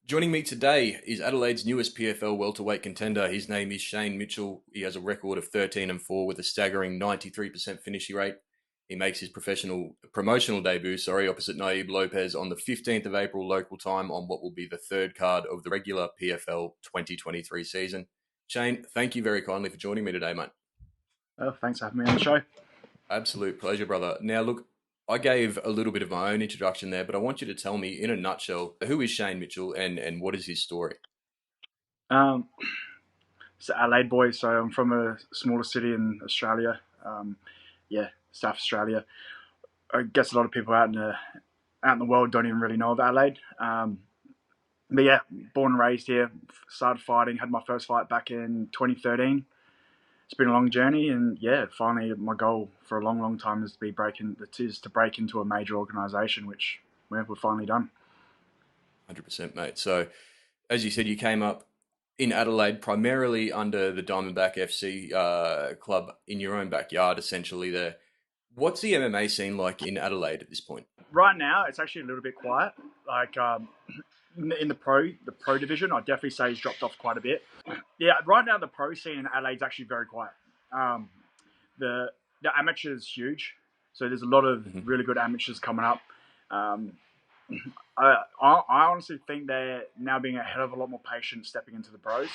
Joining me today is Adelaide's newest PFL welterweight contender. His name is Shane Mitchell. He has a record of 13-4 with a staggering 93% finishing rate. He makes his promotional debut, opposite Nayib Lopez on the 15th of April local time on what will be the third card of the regular PFL 2023 season. Shane, thank you very kindly for joining me today, mate. Oh, thanks for having me on the show. Absolute pleasure, brother. Now, look, I gave a little bit of my own introduction there, but I want you to tell me in a nutshell, who is Shane Mitchell and what is his story? Um, it's Adelaide boy, so I'm from a smaller city in Australia. South Australia. I guess a lot of people out in the world don't even really know of Adelaide. But yeah, born and raised here. Started fighting. Had my first fight back in 2013. It's been a long journey, and yeah, finally my goal for a long, long time is to break into a major organisation, which we've finally done. 100%, mate. So, as you said, you came up in Adelaide primarily under the Diamondback FC club in your own backyard, essentially. There, what's the MMA scene like in Adelaide at this point? Right now, it's actually a little bit quiet. Like in the pro division, I'd definitely say it's dropped off quite a bit. Yeah, right now the pro scene in Adelaide's actually very quiet. The amateurs huge, so there's a lot of really good amateurs coming up. I honestly think they're now being a hell of a lot more patient stepping into the pros.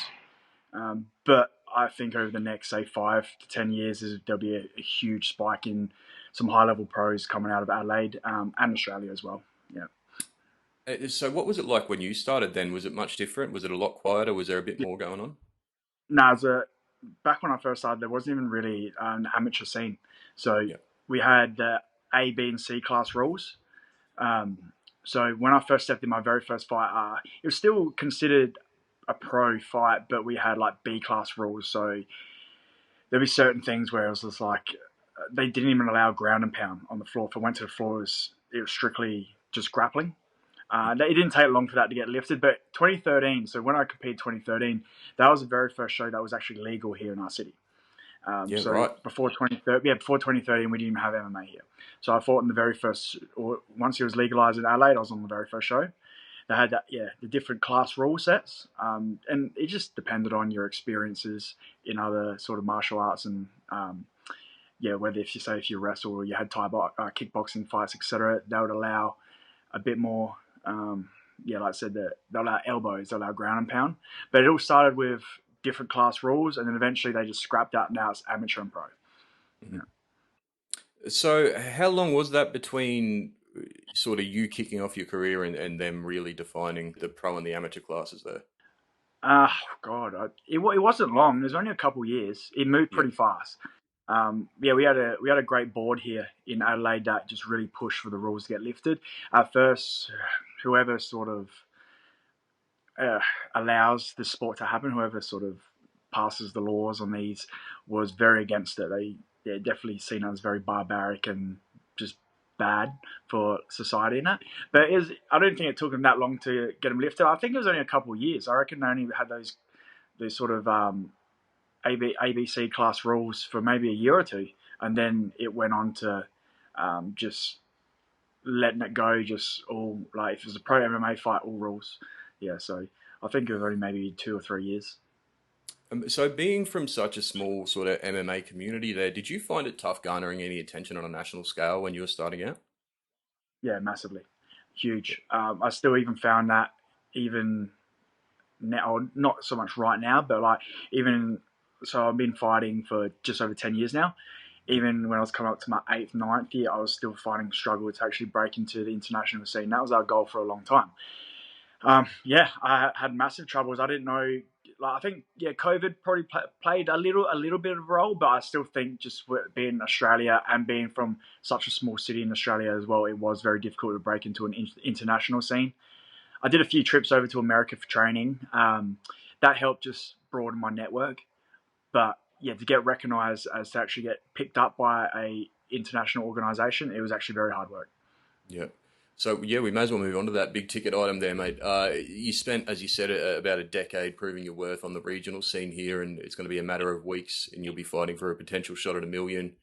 But I think over the next, say, 5 to 10 years, there'll be a huge spike in some high-level pros coming out of Adelaide and Australia as well. Yeah. So, what was it like when you started then? Was it much different? Was it a lot quieter? Was there a bit Yeah. more going on? No, back when I first started, there wasn't even really an amateur scene. So Yeah. we had the A, B, and C class rules. So when I first stepped in my very first fight, it was still considered a pro fight, but we had like B class rules. So there'd be certain things where it was just like they didn't even allow ground and pound on the floor. If I went to the floor, it was strictly just grappling. It didn't take long for that to get lifted, but 2013, so when I competed 2013, that was the very first show that was actually legal here in our city. Yeah, So right. before 2013, we didn't even have MMA here. So I fought in the very first, or once it was legalized in Adelaide, I was on the very first show. They had the different class rule sets, and it just depended on your experiences in other sort of martial arts and whether if you wrestle or you had kickboxing fights, etc. They would allow a bit more. Like I said, they'll allow elbows, they'll allow ground and pound. But it all started with different class rules, and then eventually they just scrapped that. Now it's amateur and pro. Mhm. So, how long was that between sort of you kicking off your career and them really defining the pro and the amateur classes there? It wasn't long. It was only a couple years. It moved Yeah. pretty fast. We had a great board here in Adelaide that just really pushed for the rules to get lifted. At first, whoever sort of allows the sport to happen, whoever sort of passes the laws on these, was very against it. They're definitely seen as very barbaric and just bad for society in it. But I don't think it took them that long to get them lifted. I think it was only a couple of years. I reckon they only had those sort of ABC class rules for maybe a year or two, and then it went on to just letting it go. Just all like if it was a pro MMA fight, all rules. Yeah, so I think it was only maybe 2 or 3 years. So, being from such a small sort of MMA community there, did you find it tough garnering any attention on a national scale when you were starting out? Yeah, massively, huge. I still even found that even now, not so much right now, but like even so, I've been fighting for just over 10 years now. Even when I was coming up to my eighth, ninth year, I was still finding struggle to actually break into the international scene. That was our goal for a long time. I had massive troubles. I didn't know. Like I think, COVID probably played a little bit of a role, but I still think just being in Australia and being from such a small city in Australia as well, it was very difficult to break into an international scene. I did a few trips over to America for training. That helped just broaden my network. But yeah, to get recognised as to actually get picked up by a international organisation, it was actually very hard work. Yeah. So yeah, we may as well move on to that big ticket item there, mate. You spent, as you said, about a decade proving your worth on the regional scene here, and it's going to be a matter of weeks, and you'll be fighting for a potential shot at a million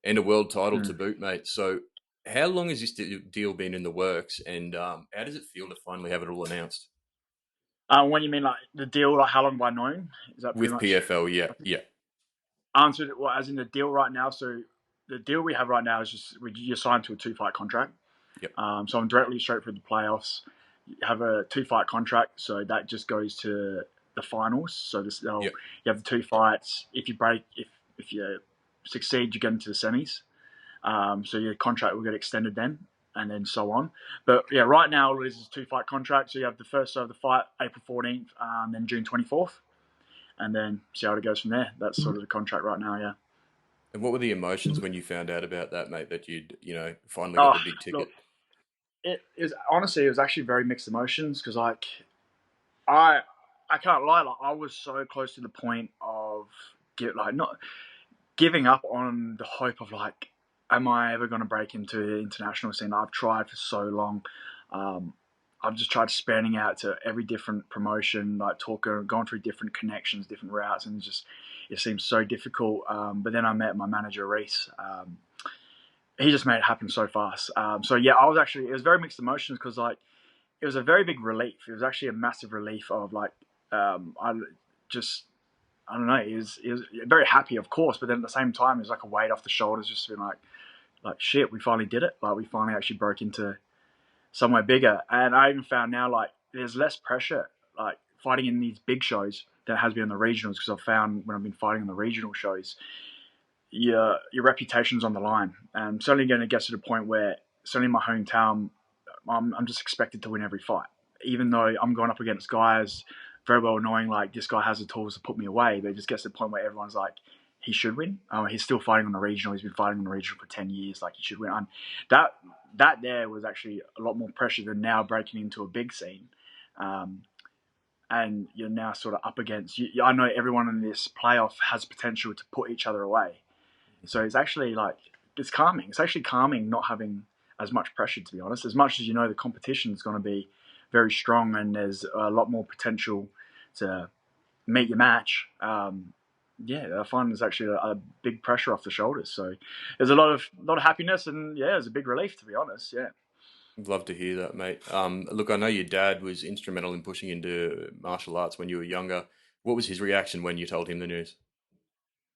and a world title to Mm. boot, mate. So, how long has this deal been in the works, and how does it feel to finally have it all announced? When you mean like the deal, like how long have I known? Is that pretty With much PFL? Yeah, yeah, answered? Well, as in the deal right now. So the deal we have right now is just you're signed to a 2-fight contract. yep, So I'm directly straight through the playoffs. You have a 2-fight contract, so that just goes to the finals. So you yep. have the 2 fights. If you succeed, you get into the semis. So your contract will get extended then, and then so on. But yeah, right now it is a 2-fight contract. So you have the first of the fight April 14th, then June 24th, and then see how it goes from there. That's sort of the contract right now. Yeah. And what were the emotions when you found out about that, mate? That you'd, finally got Oh, the big ticket. look, it is honestly it was actually very mixed emotions because like I I can't lie, like I was so close to the point of not giving up on the hope of like, am I ever going to break into the international scene? I've tried for so long. Um, I've just tried spanning out to every different promotion, like going through different connections, different routes, and it seems so difficult. But then I met my manager Reese. He just made it happen so fast. So yeah, it was very mixed emotions because like it was a very big relief. It was actually a massive relief of like I just I don't know. He was very happy, of course, but then at the same time, it was like a weight off the shoulders, just being like shit, we finally did it. Like we finally actually broke into somewhere bigger. And I even found now like there's less pressure like fighting in these big shows than has been in the regionals because I've found when I've been fighting in the regional shows, your reputation's on the line. And certainly going to get to the point where certainly in my hometown, I'm just expected to win every fight, even though I'm going up against guys very well knowing like this guy has the tools to put me away. But it just gets to the point where everyone's like, he should win. He's still fighting on the regional. He's been fighting on the regional for 10 years. Like he should win. And that there was actually a lot more pressure than now breaking into a big scene. And you're now sort of up against. I know everyone in this playoff has potential to put each other away. So it's actually like it's calming. It's actually calming not having as much pressure, to be honest. As much as you know the competition is going to be very strong and there's a lot more potential to meet your match. Yeah, I find there's actually a big pressure off the shoulders. So there's a lot of happiness and yeah, it's a big relief, to be honest. Yeah. I'd love to hear that, mate. Look, I know your dad was instrumental in pushing into martial arts when you were younger. What was his reaction when you told him the news?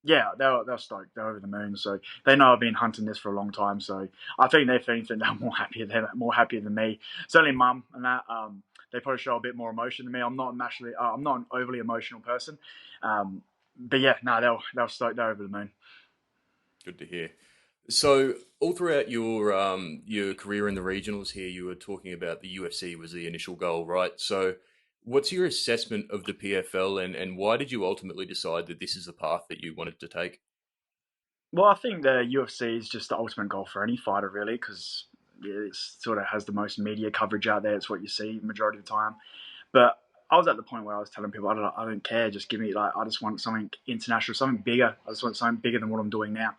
Yeah, they're stoked. They're over the moon. So they know I've been hunting this for a long time. So I think they think that they're more happier than me. Certainly, mum and that. They probably show a bit more emotion than me. I'm not an overly emotional person. But yeah, no, they'll stoked. They're over the moon. Good to hear. So, all throughout your career in the regionals here, you were talking about the UFC was the initial goal, right? So, what's your assessment of the PFL, and why did you ultimately decide that this is the path that you wanted to take? Well, I think the UFC is just the ultimate goal for any fighter, really, because it sort of has the most media coverage out there. It's what you see majority of the time. But I was at the point where I was telling people, I don't care. Just give me I just want something international, something bigger. I just want something bigger than what I'm doing now.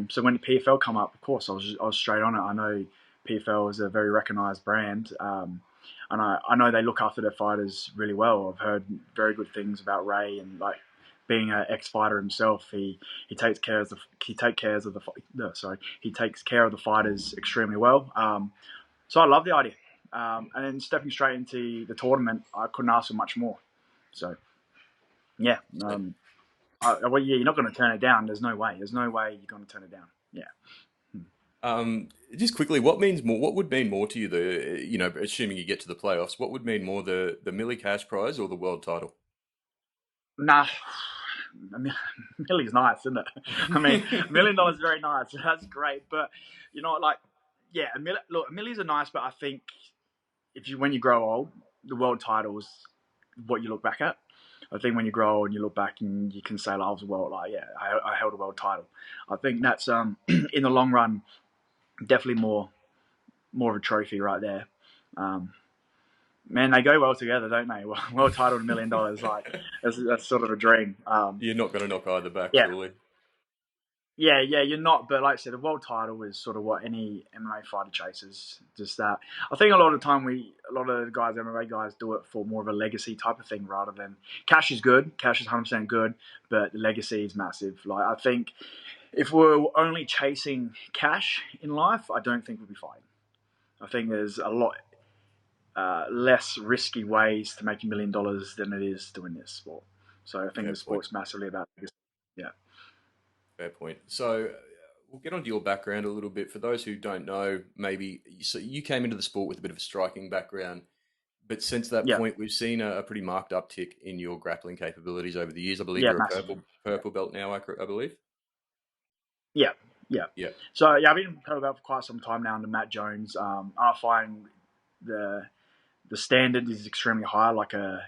So when the PFL come up, of course, I was straight on it. I know PFL is a very recognised brand, and I know they look after their fighters really well. I've heard very good things about Ray and like being an ex-fighter himself, he takes care of he takes care of the fighters extremely well. So I love the idea. And then stepping straight into the tournament, I couldn't ask for much more. So yeah, well, yeah, you're not going to turn it down. There's no way. There's no way you're going to turn it down. Yeah. Just quickly, what means more? What would mean more to you? Assuming you get to the playoffs, what would mean more, the Millie Cash Prize or the world title? Nah, I mean, Millie's nice, isn't it? I mean, $1 million is very nice. That's great, but you know, like, yeah, Millies are nice, but I think when you grow old, the world title is what you look back at. I think when you grow old and you look back and you can say, like, I was a world, like, yeah, I held a world title. I think that's in the long run definitely more of a trophy right there. Man, they go well together, don't they? World title and $1 million, like that's sort of a dream. You're not going to knock either back, Yeah, surely. yeah, you're not. But like I said, the world title is sort of what any MMA fighter chases. Just that. I think a lot of the time a lot of the guys, MMA guys, do it for more of a legacy type of thing rather than cash is good. Cash is 100% good, but the legacy is massive. Like I think if we're only chasing cash in life, I don't think we'd be fighting. I think there's a lot. less risky ways to make $1 million than it is doing this sport. So I think Fair the point. sport's massively about yeah. Fair point. So we'll get onto your background a little bit. For those who don't know, maybe so you came into the sport with a bit of a striking background, but since that Yeah, point, we've seen a pretty marked uptick in your grappling capabilities over the years. I believe yeah, you're a massively. purple belt now. I believe. Yeah, yeah. Yeah. So yeah, I've been playing about for quite some time now under Matt Jones. I find the the standard is extremely high, like a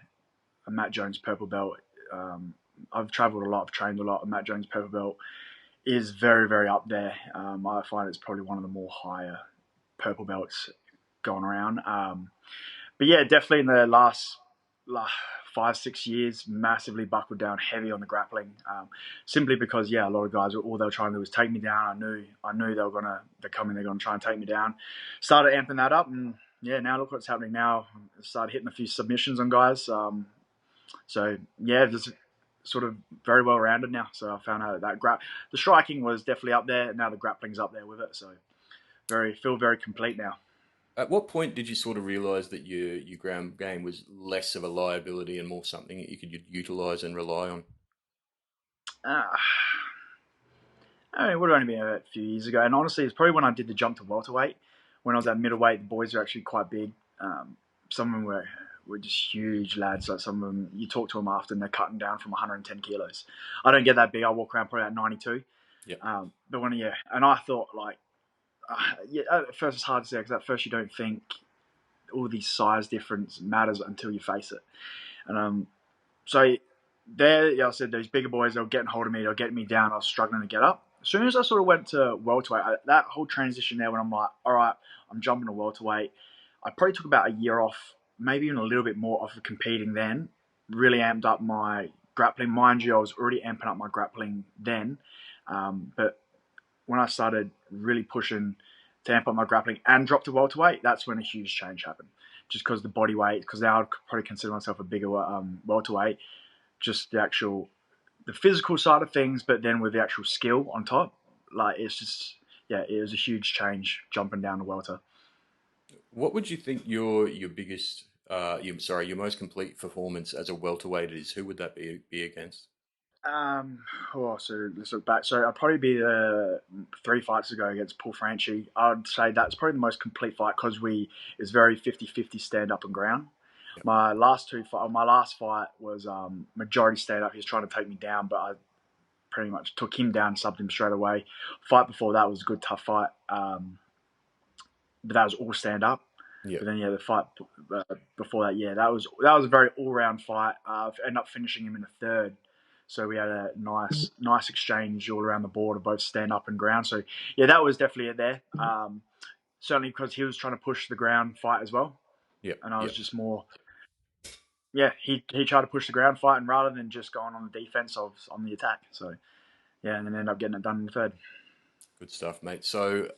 Matt Jones purple belt. I've travelled a lot, I've trained a lot. A Matt Jones purple belt is very, very up there. I find it's probably one of the more higher purple belts going around. But yeah, definitely in the last 5, 6 years, massively buckled down heavy on the grappling. Simply because a lot of guys all they were trying to do was take me down. I knew they're coming. They're gonna try and take me down. Started amping that up, and yeah, now look what's happening now. Started hitting a few submissions on guys. So yeah, just sort of very well rounded now. So I found out that the striking was definitely up there. Now the grappling's up there with it. So feel very complete now. At what point did you sort of realize that your ground game was less of a liability and more something that you could utilize and rely on? Uh, I mean, it would have only been a few years ago. And honestly, it's probably when I did the jump to welterweight. When I was Yeah. at middleweight, the boys are actually quite big. Some of them were just huge lads. Like some of them, you talk to them after and they're cutting down from 110 kilos. I don't get that big. I walk around probably at 92. Yeah. But and I thought like, at first it's hard to say because at first you don't think all these size difference matters until you face it. And so there, I said those bigger boys, they were getting hold of me, they were getting me down. I was struggling to get up. As soon as I sort of went to welterweight, that whole transition there, when I'm like, all right, I'm jumping to welterweight. I probably took about a year off, maybe even a little bit more off of competing then. Really amped up my grappling. Mind you, I was already amping up my grappling then, but when I started really pushing to amp up my grappling and drop to welterweight, that's when a huge change happened. Just because the body weight, because now I'd probably consider myself a bigger welterweight. Just the physical side of things, but then with the actual skill on top, like it's just it was a huge change jumping down to welter. What would you think your biggest your most complete performance as a welterweight is? Who would that be against? So let's look back. So I'd probably be 3 fights ago against Paul Franchi. I'd say that's probably the most complete fight because it's very 50-50 stand up and ground. Yeah. My last fight was majority stand up. He was trying to take me down, but I pretty much took him down, subbed him straight away. Fight before that was a good tough fight, but that was all stand up. Yeah. But then the fight before that, that was a very all round fight. Ended up finishing him in the third. So we had a nice exchange all around the board of both stand up and ground. So yeah, that was definitely it there. Certainly because he was trying to push the ground fight as well, Yeah. and I Yeah. was just more. Yeah, he tried to push the ground fight, and rather than just going on the defense, I was on the attack. So yeah, and then ended up getting it done in the third. Good stuff, mate. So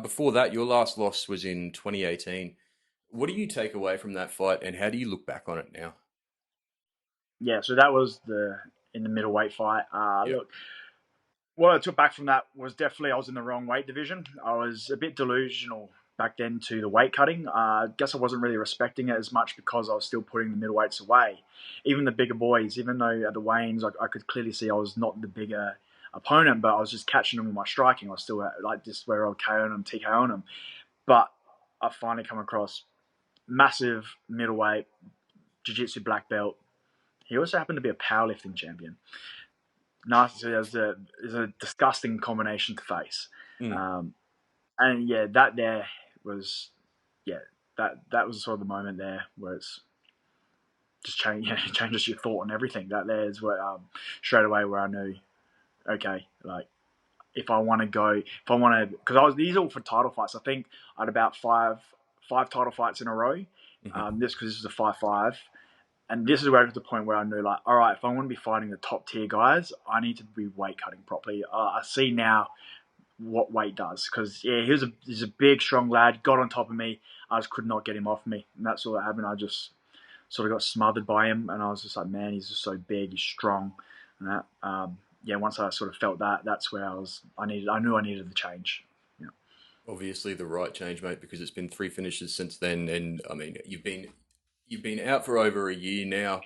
before that, your last loss was in 2018. What do you take away from that fight, and how do you look back on it now? Yeah, so that was in the middleweight fight. Yeah. Look, what I took back from that was definitely I was in the wrong weight division. I was a bit delusional back then to the weight cutting. I guess I wasn't really respecting it as much because I was still putting the middleweights away. Even the bigger boys, even though at the weigh-ins I could clearly see I was not the bigger opponent, but I was just catching them with my striking. I was still like just where I would KO them, TKO them. But I finally come across massive middleweight, jiu-jitsu black belt. He also happened to be a powerlifting champion. Nice. Is a disgusting combination to face. Mm. And yeah, that there was, yeah, that was sort of the moment there where it's just changes your thought on everything. That there is where straight away where I knew, okay, like if I want to because these are all for title fights. I think I had about five title fights in a row. Hmm. This because this is a 5-5. And this is where it was the point where I knew, like, all right, if I want to be fighting the top tier guys, I need to be weight cutting properly. I see now what weight does because he's a big, strong lad. Got on top of me, I just could not get him off me, and that's all that happened. I just sort of got smothered by him, and I was just like, man, he's just so big, he's strong, and that. Once I sort of felt that, that's where I knew I needed the change. Yeah. Obviously, the right change, mate, because it's been three finishes since then, and I mean, you've been out for over a year now.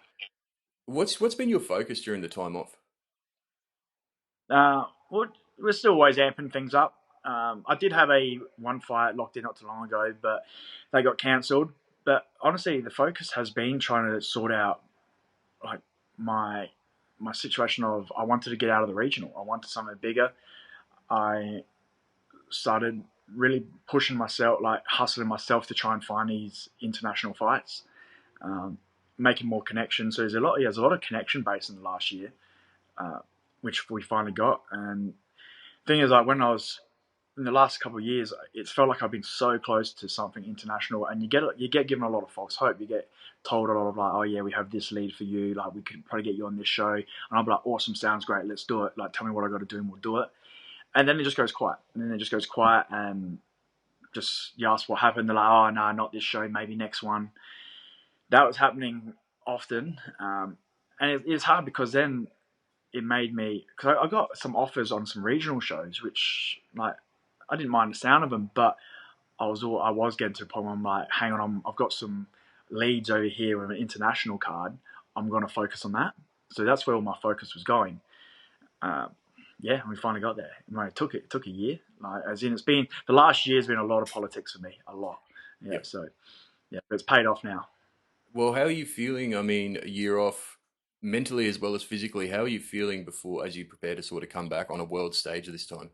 What's been your focus during the time off? Well, we're still always amping things up. I did have a one fight locked in not too long ago, but they got cancelled. But honestly, the focus has been trying to sort out like my my situation of I wanted to get out of the regional. I wanted something bigger. I started really pushing myself, like hustling myself to try and find these international fights, um, making more connections. So there's a lot of connection base in the last year, uh, which we finally got. And thing is, like when I was in the last couple of years, it's felt like I've been so close to something international, and you get given a lot of false hope. You get told a lot of like, oh yeah, we have this lead for you, like we could probably get you on this show, and I'll be like, awesome, sounds great, let's do it. Like, tell me what I got to do, and we'll do it. And then it just goes quiet, and just you ask what happened. They're like, oh no, not this show, maybe next one. That was happening often, and it's hard because then it made me because I got some offers on some regional shows, which like I didn't mind the sound of them, but I was getting to a point where I'm like, hang on, I've got some leads over here with an international card. I'm going to focus on that. So that's where all my focus was going. Uh, yeah, we finally got there. It took a year. Like, as in, it's been the last year's been a lot of politics for me, a lot. Yeah, Yeah. so yeah, but it's paid off now. Well, how are you feeling? I mean, a year off, mentally as well as physically. How are you feeling before, as you prepare to sort of come back on a world stage this time?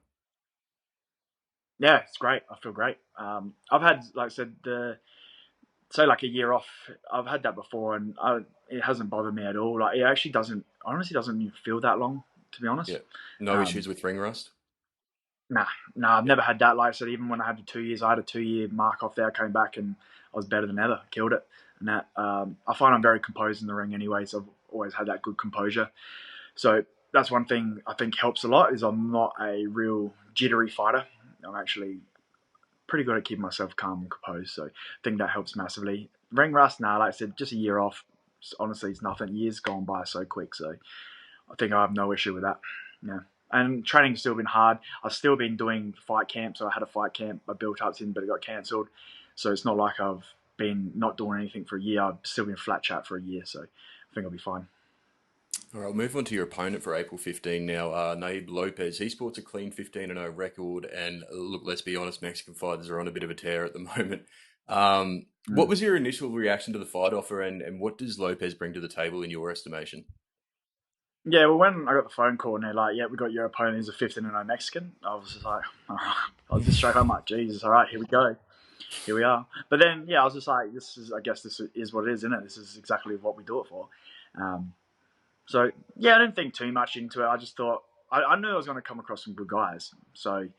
Yeah, it's great. I feel great. I've had, like I said, say like a year off. I've had that before, and it hasn't bothered me at all. Like it actually doesn't, honestly, doesn't even feel that long, to be Yeah. honest. No Um, issues with ring rust? nah, nah, I've Yeah. never had that. Like I said, even when I had the 2 years, I had a 2 year mark off there. I came back and I was better than ever. Killed it. And that I find I'm very composed in the ring anyway, so I've always had that good composure. So that's one thing I think helps a lot. Is I'm not a real jittery fighter. I'm actually pretty good at keeping myself calm and composed. So I think that helps massively. Ring rust, nah, like I said, just a year off. Honestly, it's nothing. Years gone by so quick. So I think I have no issue with that. Yeah. And training's still been hard. I've still been doing fight camp. So I had a fight camp I built up in, but it got cancelled. So it's not like I've been not doing anything for a year. I've still been flat chat for a year. So I think I'll be fine. All right, we'll move on to your opponent for April 15 now, Nayib Lopez. He sports a clean 15-0 record, and look, let's be honest, Mexican fighters are on a bit of a tear at the moment. What Mm. was your initial reaction to the fight offer, and what does Lopez bring to the table in your estimation? Yeah, well, when I got the phone call and they're like, "Yeah, we got your opponent. He's a 15-0 Mexican," I was just like, I was just straight up like, "Jesus, all right, here we go, here we are." But then, yeah, I was just like, "This is, I guess, this is what it is, isn't it? This is exactly what we do it for." Um, so yeah, I didn't think too much into it. I just thought I knew I was going to come across some good guys, so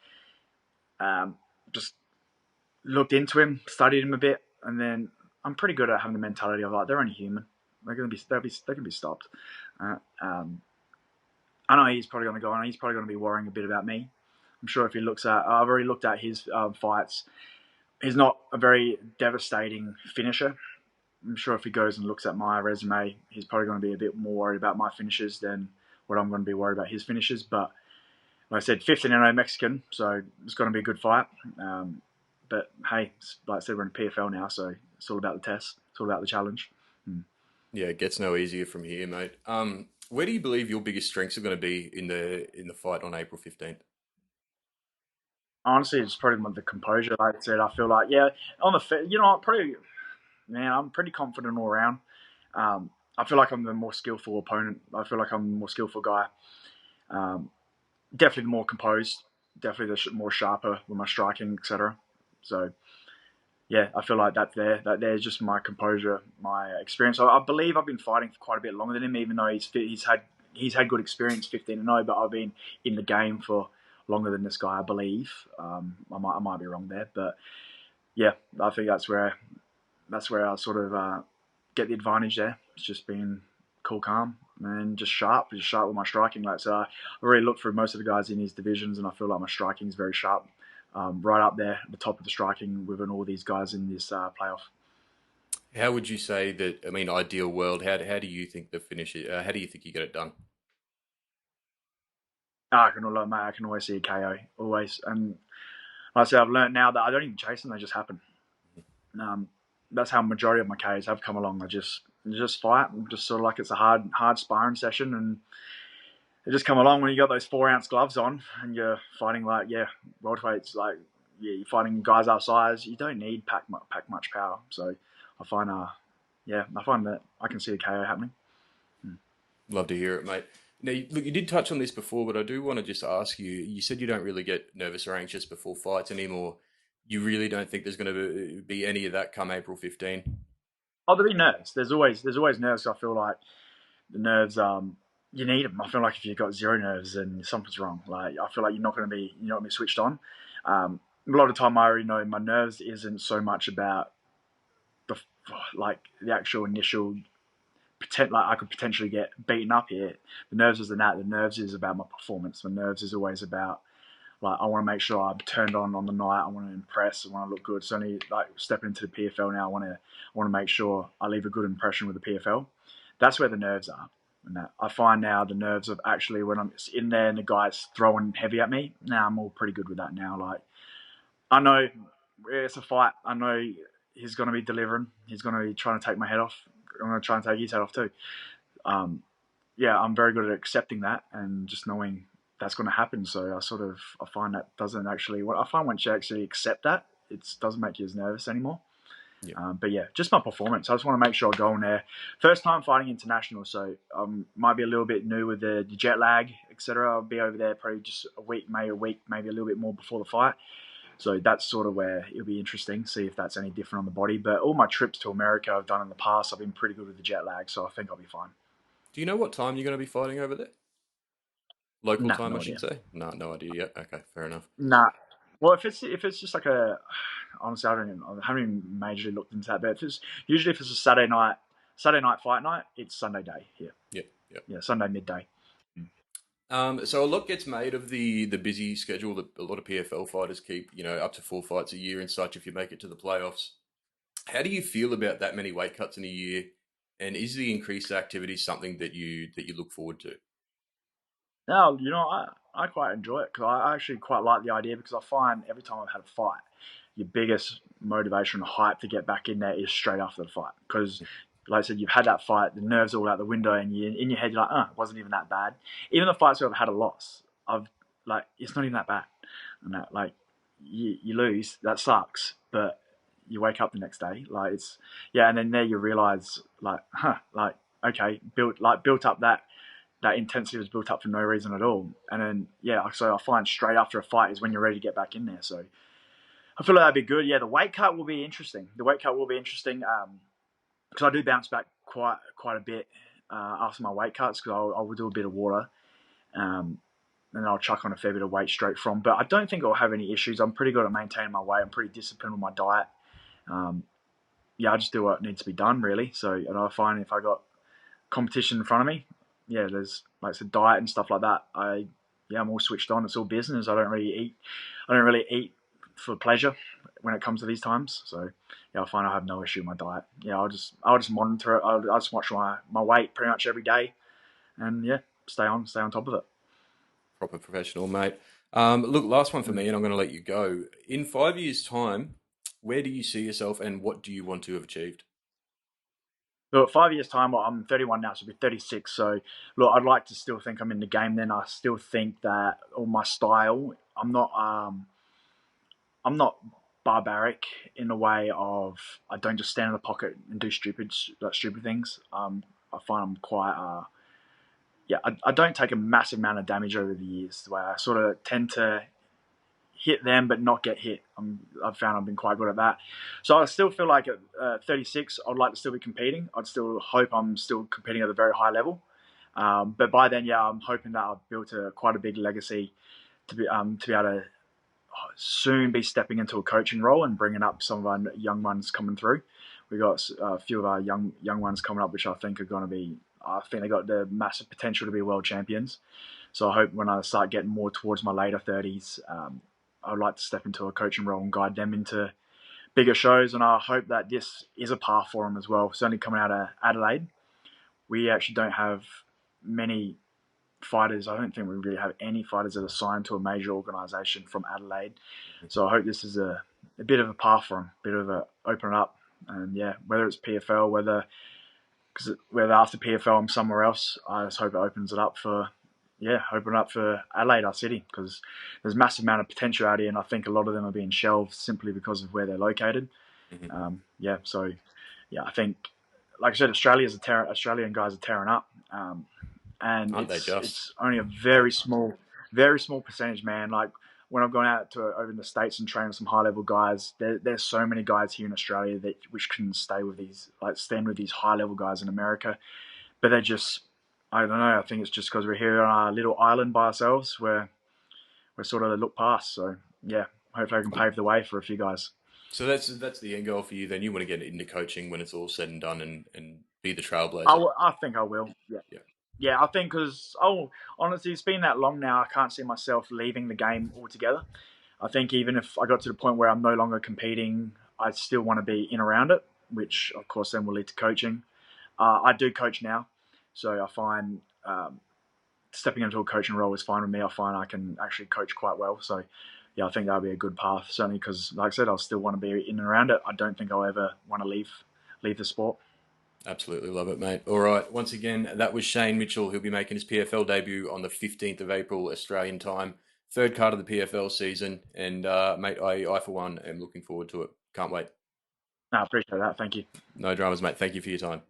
um, just looked into him, studied him a bit, and then I'm pretty good at having the mentality of like they're only human. They can be stopped. Uh, um, I know he's probably going to go on. He's probably going to be worrying a bit about me. I'm sure if he looks at, I've already looked at his fights. He's not a very devastating finisher. I'm sure if he goes and looks at my resume, he's probably going to be a bit more worried about my finishes than what I'm going to be worried about his finishes. But like I said, 15-0 Mexican, so it's going to be a good fight. But hey, like I said, we're in PFL now, so it's all about the test. It's all about the challenge. Mm. Yeah, it gets no easier from here, mate. Where do you believe your biggest strengths are going to be in the fight on April 15th? Honestly, it's probably the composure. Like I said, I feel like yeah, on the you know, probably man, I'm pretty confident all around. I feel like I'm the more skillful opponent. I feel like I'm the more skillful guy. Um, Definitely the more composed. Definitely the more sharper with my striking, etc. So yeah, I feel like that's there. That there's just my composure, my experience. I believe I've been fighting for quite a bit longer than him, even though he's had good experience, 15-0. But I've been in the game for longer than this guy, I believe. I might be wrong there, but yeah, I think that's where I sort of get the advantage there. It's just being cool, calm, and just sharp with my striking. Like so, I really look through most of the guys in his divisions, and I feel like my striking is very sharp, right up there, at the top of the striking within all these guys in this playoff. How would you say that? I mean, ideal world. How do you think the finish? How do you think you get it done? I can always see a KO always, and like I said, I've learned now that I don't even chase them; they just happen. That's how majority of my KOs have come along. I just fight, just sort of like it's a hard sparring session, and they just come along when you got those 4-ounce gloves on and you're fighting like welterweights, like you're fighting guys our size. You don't need pack much power. So I find that I can see a KO happening. Love to hear it, mate. Now, look, you did touch on this before, but I do want to just ask you. You said you don't really get nervous or anxious before fights anymore. You really don't think there's going to be any of that come April 15? Oh, there'll be nerves. There's always nerves. I feel like the nerves. You need them. I feel like if you've got zero nerves, then something's wrong. Like I feel like you're not going to be switched on. A lot of the time, I already know my nerves isn't so much about the the actual initial like I could potentially get beaten up here. The nerves isn't that. The nerves is about my performance. The nerves is always about like I want to make sure I'm turned on the night. I want to impress. I want to look good. So only like stepping into the PFL now, I want to make sure I leave a good impression with the PFL. That's where the nerves are. And that, I find now the nerves of actually when I'm in there and the guy's throwing heavy at me. Now I'm all pretty good with that now. Like I know it's a fight. I know he's going to be delivering. He's going to be trying to take my head off. I'm going to try and take his head off too. I'm very good at accepting that and just knowing that's going to happen. So I find that doesn't actually. What I find once you actually accept that, it doesn't make you as nervous anymore. Yeah. But yeah, just my performance. I just want to make sure I go in there. First time fighting international, so might be a little bit new with the jet lag, etc. I'll be over there probably just a week, maybe a little bit more before the fight. So that's sort of where it'll be interesting, see if that's any different on the body. But all my trips to America I've done in the past, I've been pretty good with the jet lag, so I think I'll be fine. Do you know what time you're going to be fighting over there? Local Nah, time, I no should idea. say. No, no idea yet. Okay, fair enough. Nah. Well, if it's just like honestly, I haven't even majorly looked into that. But if it's a Saturday night fight night, it's Sunday day here. Yep, yep. Yeah, Sunday midday. So a lot gets made of the busy schedule that a lot of PFL fighters keep. Up to 4 fights a year and such. If you make it to the playoffs, how do you feel about that many weight cuts in a year? And is the increased activity something that you look forward to? No, I quite enjoy it because I actually quite like the idea because I find every time I've had a fight, your biggest motivation and hype to get back in there is straight after the fight because, like I said, you've had that fight, the nerves are all out the window, and you in your head you're like, it wasn't even that bad. Even the fights where I've had a loss, I've like it's not even that bad, and that like you lose, that sucks, but you wake up the next day, like it's and then there you realize like okay, built up that intensity was built up for no reason at all. And then, so I find straight after a fight is when you're ready to get back in there. So I feel like that'd be good. Yeah, the weight cut will be interesting. Because I do bounce back quite a bit after my weight cuts because I will do a bit of water. And I'll chuck on a fair bit of weight straight from. But I don't think I'll have any issues. I'm pretty good at maintaining my weight. I'm pretty disciplined with my diet. I just do what needs to be done, really. So, and I find if I got competition in front of me, there's like the diet and stuff like that. I'm all switched on. It's all business. I don't really eat for pleasure when it comes to these times. So I find I have no issue with my diet. I'll just monitor it. I'll just watch my weight pretty much every day, and stay on top of it. Proper professional, mate. Look, last one for me, and I'm going to let you go. In 5 years' time, where do you see yourself, and what do you want to have achieved? Look, 5 years time, I'm 31 now, so I'll be 36. So, look, I'd like to still think I'm in the game. Then I still think that all my style, I'm not barbaric in the way of I don't just stand in the pocket and do stupid things. I find I'm quite I don't take a massive amount of damage over the years. The way I sort of tend to hit them but not get hit. I've found I've been quite good at that. So I still feel like at 36, I'd like to still be competing. I'd still hope I'm still competing at a very high level. But by then, I'm hoping that I've built quite a big legacy to be able to soon be stepping into a coaching role and bringing up some of our young ones coming through. We got a few of our young ones coming up, which I think are going to be. I think they got the massive potential to be world champions. So I hope when I start getting more towards my later 30s, I'd like to step into a coaching role and guide them into bigger shows. And I hope that this is a path for them as well. Certainly coming out of Adelaide, we actually don't have many fighters. I don't think we really have any fighters that are signed to a major organisation from Adelaide. So I hope this is a bit of a path for them, a bit of a open it up. And yeah, whether it's PFL, whether after PFL I'm somewhere else, I just hope it opens it up for Adelaide, our city, because there's a massive amount of potentiality, and I think a lot of them are being shelved simply because of where they're located. I think, like I said, Australian guys are tearing up, and Aren't they just? it's only a very small percentage, man. Like when I've gone out to over in the States and trained with some high level guys, there's so many guys here in Australia that which can stand with these high level guys in America, but they're just, I don't know. I think it's just because we're here on our little island by ourselves, where we're sort of looked past. So yeah, hopefully I can pave the way for a few guys. So that's the end goal for you. Then you want to get into coaching when it's all said and done, and be the I, trailblazer. w- I think I will. Yeah. Yeah. Yeah, I think because, honestly, it's been that long now, I can't see myself leaving the game altogether. I think even if I got to the point where I'm no longer competing, I still want to be in around it, which of course then will lead to coaching. I do coach now, so I find stepping into a coaching role is fine with me. I find I can actually coach quite well. So yeah, I think that'll be a good path, certainly because, like I said, I'll still want to be in and around it. I don't think I'll ever want to leave the sport. Absolutely love it, mate. All right. Once again, that was Shane Mitchell. He'll be making his PFL debut on the 15th of April, Australian time. Third card of the PFL season. And, mate, I, for one, am looking forward to it. Can't wait. No, I appreciate that. Thank you. No dramas, mate. Thank you for your time.